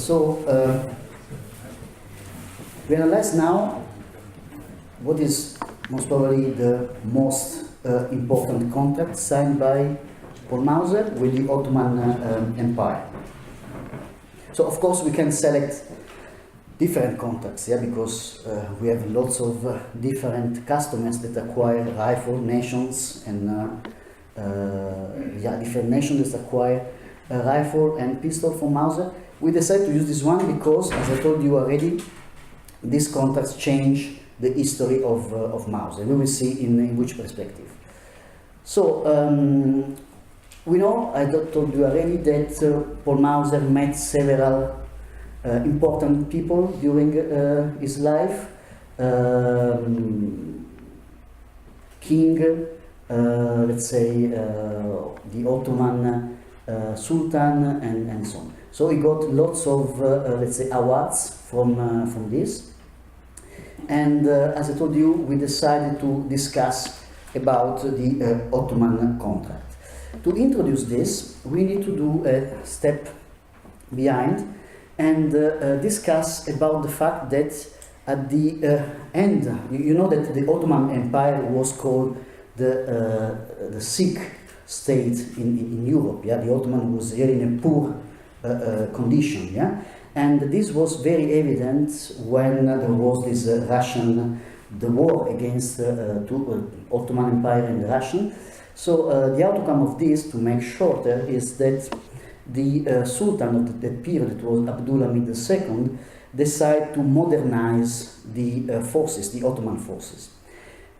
So we analyze now what is most probably the most important contract signed by Paul Mauser with the Ottoman Empire. So of course we can select different contracts, yeah, because we have lots of different customers that acquire rifle nations and different nations that acquire rifle and pistol from Mauser. We decided to use this one because, as I told you already, these contracts change the history of Mauser. We will see in which perspective. So we know, I told you already, that Paul Mauser met several important people during his life. King, let's say the Ottoman Sultan, and so on. So he got lots of, let's say, awards from this. And as I told you, we decided to discuss about the Ottoman contract. To introduce this, we need to do a step behind and discuss about the fact that at the end, you know that the Ottoman Empire was called the sick state in Europe. Yeah, the Ottoman was really in a poor condition. Yeah, and this was very evident when there was this the war against Ottoman Empire and the Russian. So the outcome of this, to make shorter, is that the Sultan of that period, it was Abdulhamid II, decided to modernize the forces, the Ottoman forces.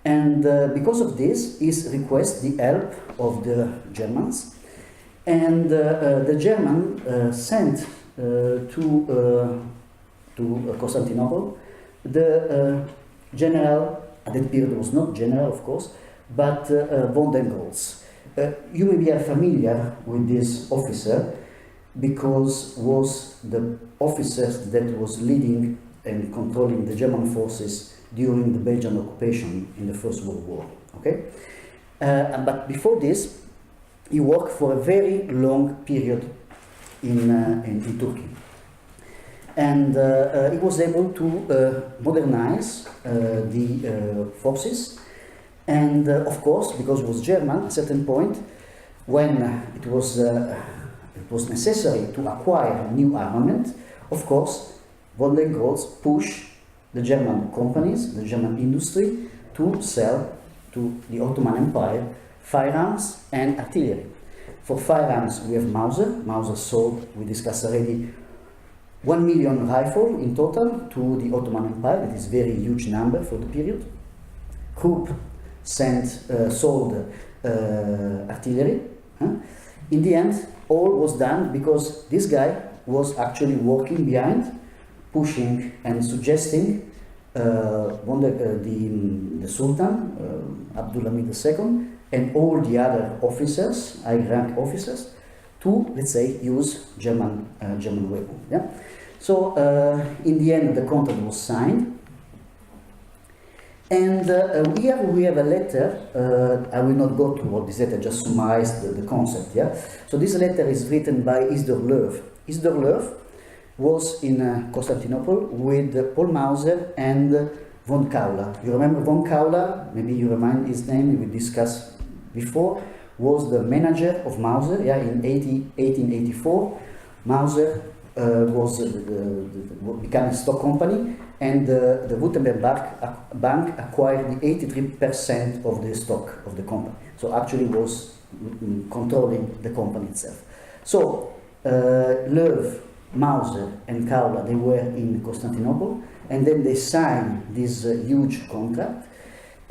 And because of this, he requests the help of the Germans. And the German sent to Constantinople the general, at that period was not general, of course, but von den Goltz. You may be familiar with this officer because was the officer that was leading and controlling the German forces during the Belgian occupation in the First World War. Okay, but before this, he worked for a very long period in Turkey, and he was able to modernize the forces. And of course, because it was German, at a certain point, when it was necessary to acquire new armament, of course, von den Goltz pushed the German companies, the German industry, to sell to the Ottoman Empire firearms and artillery. For firearms, we have Mauser. Mauser sold, we discussed already, 1 million rifles in total to the Ottoman Empire. That is a very huge number for the period. Krupp sold artillery. In the end, all was done because this guy was actually working behind, pushing and suggesting the Sultan, Abdulhamid II, and all the other officers, high-rank officers, to, let's say, use German weapons. Yeah? So in the end, the contract was signed. And here we have a letter. I will not go through all this letter, just summarize the concept. Yeah. So this letter is written by Isidor Löw. Isidor Löw was in Constantinople with Paul Mauser and von Kaula. You remember von Kaula? Maybe you remind his name. We discussed before. Was the manager of Mauser. Yeah, in 1884, Mauser became a stock company. And the Württemberg Bank acquired the 83% of the stock of the company. So actually was controlling the company itself. So Löw, Mauser, and Kaula, they were in Constantinople, and then they signed this huge contract.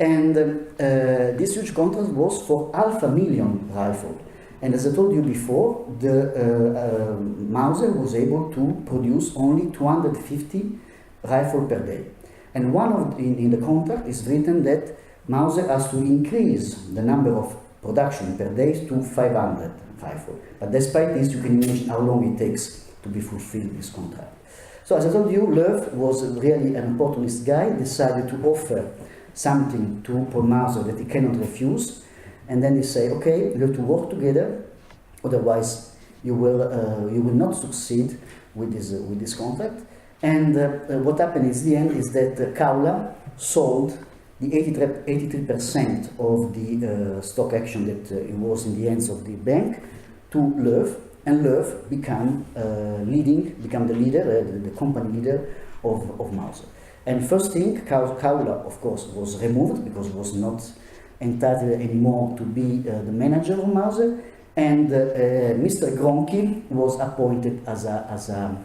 And this huge contract was for 500,000 rifles. And as I told you before, the Mauser was able to produce only 250 rifle per day. And one of in the contract is written that Mauser has to increase the number of production per day to 500 rifles. But despite this, you can imagine how long it takes to be fulfilled this contract. So as I told you, Löw was really an opportunist guy, decided to offer something to Paul Mauser that he cannot refuse. And then they say, okay, we have to work together, otherwise you will not succeed with this contract. And what happened in the end is that Kaula sold the 83% of the stock action that it was in the hands of the bank to Loewe, and Loewe became the leader, the company leader of Mauser. And first thing, Kaula, of course, was removed because it was not entitled anymore to be the manager of Mauser, and Mr. Gronchi was appointed as a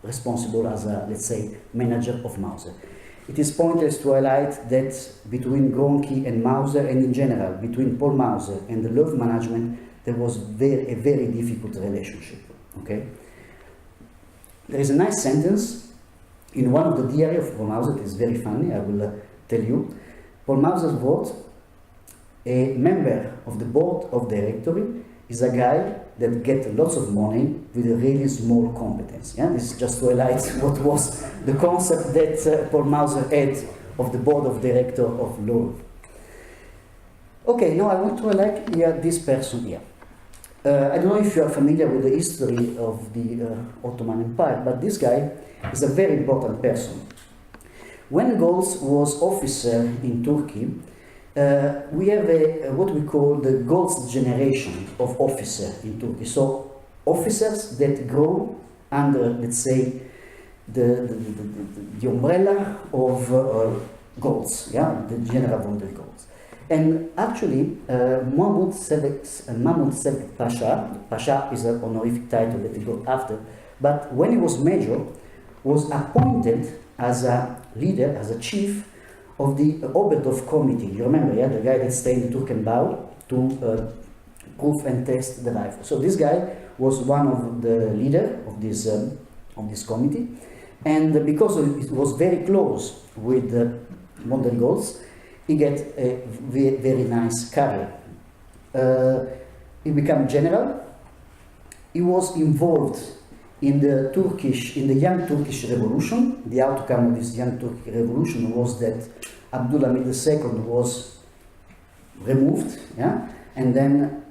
responsible, as a, let's say, manager of Mauser. It is pointless to highlight that between Gronchi and Mauser, and in general between Paul Mauser and the Loewe management, there was a very difficult relationship. Okay, there is a nice sentence in one of the diary of Paul Mauser that is very funny. I will tell you. Paul Mauser wrote, "A member of the board of directory is a guy that gets lots of money with a really small competence." Yeah? This is just to highlight what was the concept that Paul Mauser had of the board of director of Loewe. Okay, now I want to highlight here this person here. I don't know if you are familiar with the history of the Ottoman Empire, but this guy is a very important person. When Goltz was officer in Turkey, we have what we call the Goltz generation of officers in Turkey. So officers that grow under, let's say, the umbrella of Goltz, yeah, the General von der Goltz. And actually, Mahmud Sevk Pasha is an honorific title that he got after, but when he was major, was appointed as a leader, as a chief of the Oberdorf committee. You remember, yeah, the guy that stayed in Turkenbau to proof and test the rifle. So this guy was one of the leader of this committee, and because it was very close with von der Goltz, he get a very nice career. He became general. He was involved in the young Turkish revolution. The outcome of this young Turkish revolution was that Abdulhamid II was removed, yeah? And then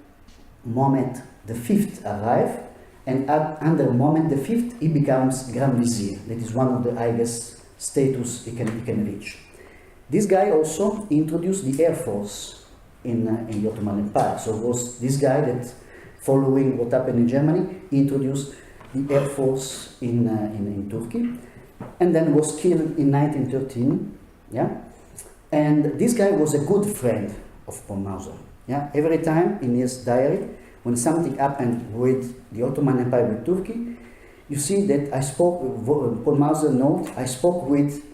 Mohammed V arrived, and under Mohammed V he becomes Grand Vizier. That is one of the highest status he can reach. This guy also introduced the Air Force in the Ottoman Empire. So it was this guy that, following what happened in Germany, introduced the Air Force in Turkey, and then was killed in 1913. Yeah, and this guy was a good friend of Paul Mauser. Yeah, every time in his diary, when something happened with the Ottoman Empire with Turkey, you see that I spoke. Paul Mauser note, I spoke with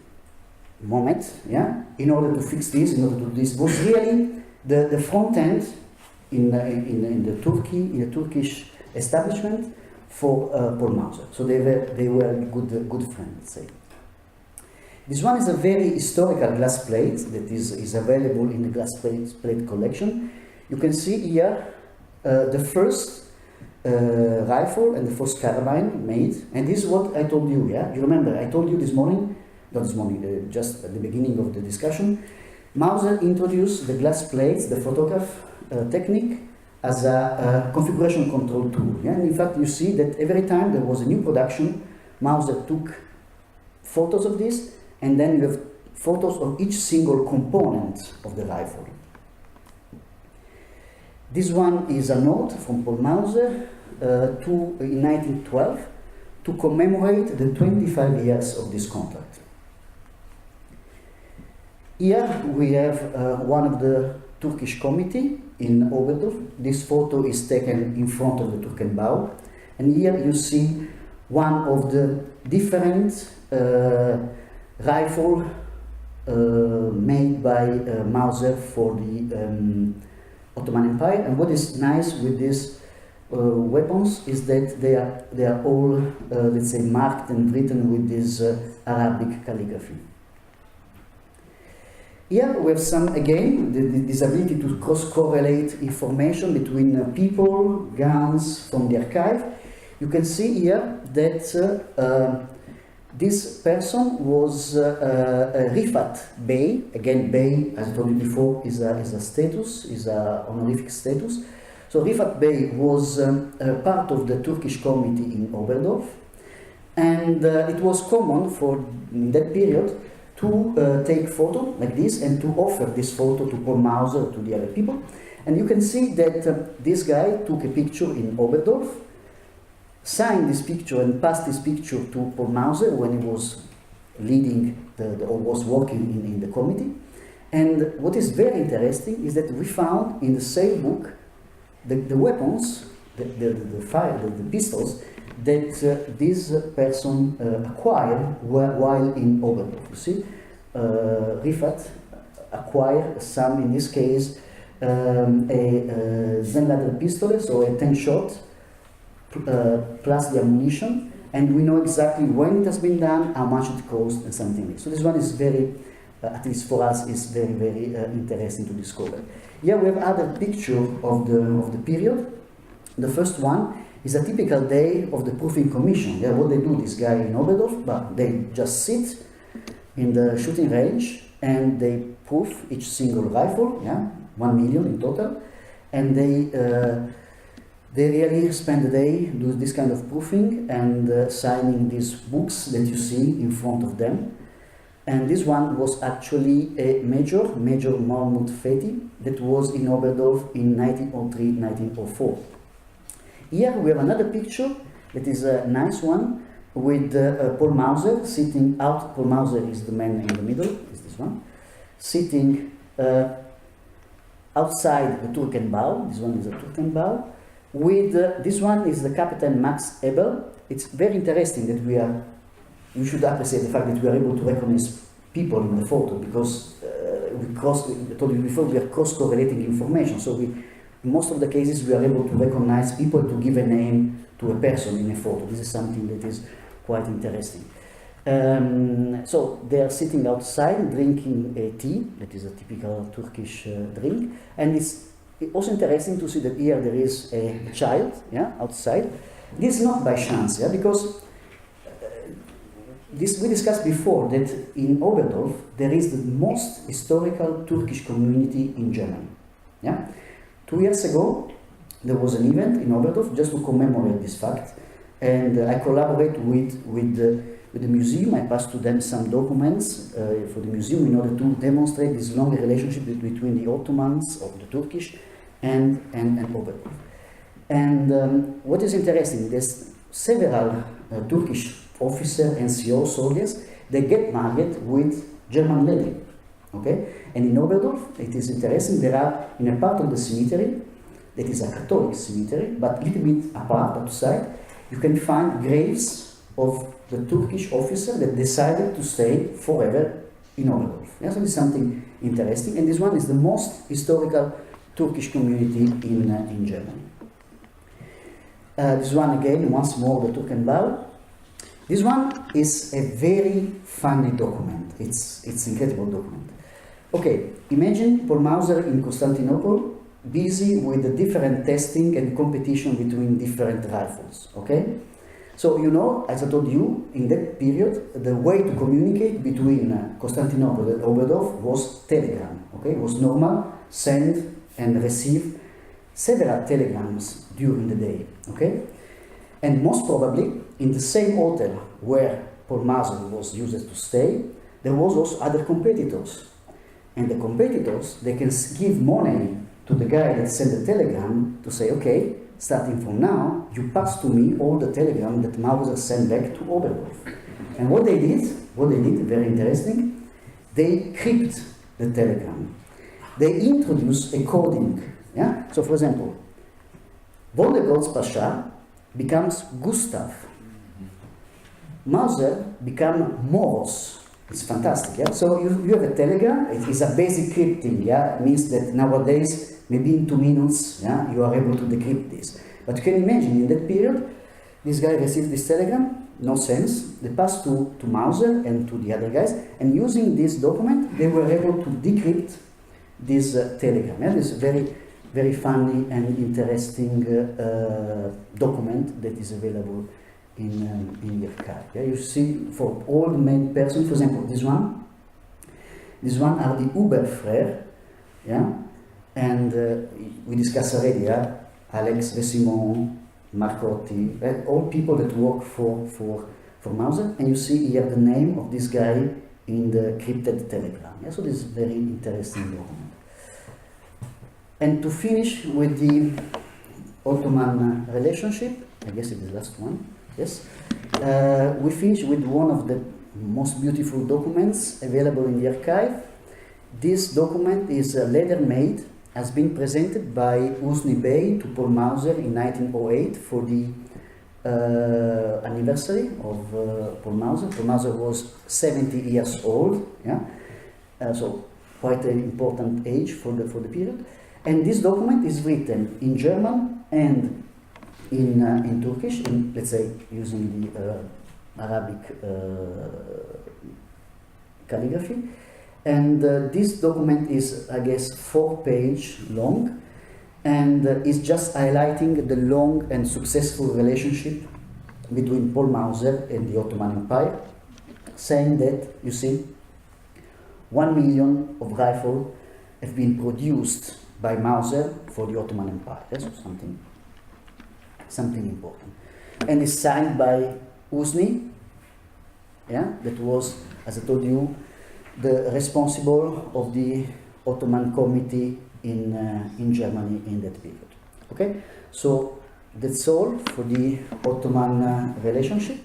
Mohammed, yeah, in order to fix this, in order to do this. Was really the front end in the Turkish establishment for Paul Mauser. So they were good friends, let's say. This one is a very historical glass plate that is available in the glass plate collection. You can see here the first rifle and the first carbine made, and this is what I told you. Yeah, you remember I told you this morning. Not this morning, just at the beginning of the discussion, Mauser introduced the glass plates, the photograph technique, as a configuration control tool. Yeah? And in fact, you see that every time there was a new production, Mauser took photos of this, and then you have photos of each single component of the rifle. This one is a note from Paul Mauser in 1912 to commemorate the 25 years of this contract. Here we have one of the Turkish committee in Oberdorf. This photo is taken in front of the Turkenbau, and here you see one of the different rifle made by Mauser for the Ottoman Empire. And what is nice with these weapons is that they are all let's say marked and written with this Arabic calligraphy. Here we have some, again, this ability to cross-correlate information between people, guns from the archive. You can see here that this person was Rifat Bey. Again, Bey, as I told you before, is a status, is an honorific status. So Rifat Bey was part of the Turkish committee in Oberdorf, and it was common for in that period to take photo like this and to offer this photo to Paul Mauser, to the other people. And you can see that this guy took a picture in Oberdorf, signed this picture and passed this picture to Paul Mauser when he was leading or was working in the committee. And what is very interesting is that we found in the same book the weapons, the pistols that this person acquired while in Oberdorf. You see, Rifat acquired some, in this case, a Zenlader pistol, so a 10-shot plus the ammunition, and we know exactly when it has been done, how much it cost, and something like that. So this one is very, at least for us, is very, very interesting to discover. Here we have other picture of the period. The first one is a typical day of the proofing commission. Yeah, what they do, this guy in Oberdorf, but they just sit in the shooting range and they proof each single rifle, yeah, 1 million in total, and they really spend the day doing this kind of proofing and signing these books that you see in front of them. And this one was actually a Major Mahmoud Fethi that was in Oberdorf in 1903-1904. Here we have another picture that is a nice one with Paul Mauser sitting out. Paul Mauser is the man in the middle, is this one, sitting outside the Turkenbau. This one is a Turkenbau. With this one is the Captain Max Ebel. It's very interesting that you should appreciate the fact that we are able to recognize people in the photo, because I told you before, we are cross-correlating information. So in most of the cases we are able to recognize people, to give a name to a person in a photo. This is something that is quite interesting. So they are sitting outside drinking a tea, that is a typical Turkish drink, and it's also interesting to see that here there is a child, yeah, outside. This is not by chance, yeah, because we discussed before that in Oberdorf there is the most historical Turkish community in Germany. Yeah? 2 years ago there was an event in Oberdorf just to commemorate this fact, and I collaborate with the museum. I passed to them some documents for the museum in order to demonstrate this long relationship between the Ottomans, or the Turkish, and Oberdorf. And what is interesting, there's several Turkish officers and CO soldiers, they get married with German lady, okay? And in Oberdorf, it is interesting, there are, in a part of the cemetery, that is a Catholic cemetery, but a little bit apart, outside, you can find graves of the Turkish officer that decided to stay forever in Oberdorf. Yeah, so this is something interesting, and this one is the most historical Turkish community in Germany. This one again, once more, the Turkenbau. This one is a very funny document. It's incredible document. Okay, imagine Paul Mauser in Constantinople, busy with the different testing and competition between different rifles. Okay, so you know, as I told you, in that period, the way to communicate between Constantinople and Oberdorf was telegram. Okay, it was normal, send and receive several telegrams during the day. Okay, and most probably in the same hotel where Paul Mauser was used to stay, there was also other competitors. And the competitors, they can give money to the guy that sent the telegram to say, okay, starting from now, you pass to me all the telegram that Mauser sent back to Oberdorf. And what they did, very interesting, they crypt the telegram. They introduced a coding. Yeah? So for example, Voldegolds Pasha becomes Gustav. Mauser becomes Moros. It's fantastic, yeah? So you have a telegram, it is a basic crypting, yeah? It means that nowadays, maybe in 2 minutes, yeah, you are able to decrypt this. But you can imagine, in that period, this guy received this telegram, no sense, they passed to Mauser and to the other guys, and using this document, they were able to decrypt this telegram. Yeah? This is a very, very funny and interesting document that is available in the archive. Yeah? You see, for all the main persons, for example, this one are the Uber Frere, yeah? And we discussed already Alex Vesimon, Marcotti, all people that work for Mauser, and you see here the name of this guy in the crypted telegram. Yeah, so this is very interesting document. And to finish with the Ottoman relationship, I guess it is the last one, yes, we finish with one of the most beautiful documents available in the archive. This document is leather made, has been presented by Husni Bey to Paul Mauser in 1908 for the anniversary of Paul Mauser. Paul Mauser was 70 years old, yeah? So quite an important age for the period. And this document is written in German and in Turkish, let's say using the Arabic calligraphy. And this document is, I guess, 4-page long, and is just highlighting the long and successful relationship between Paul Mauser and the Ottoman Empire, saying that, you see, 1 million of rifles have been produced by Mauser for the Ottoman Empire. That's something important. And it's signed by Husni, yeah, that was, as I told you, the responsible of the Ottoman committee in Germany in that period. Okay, so that's all for the Ottoman relationship.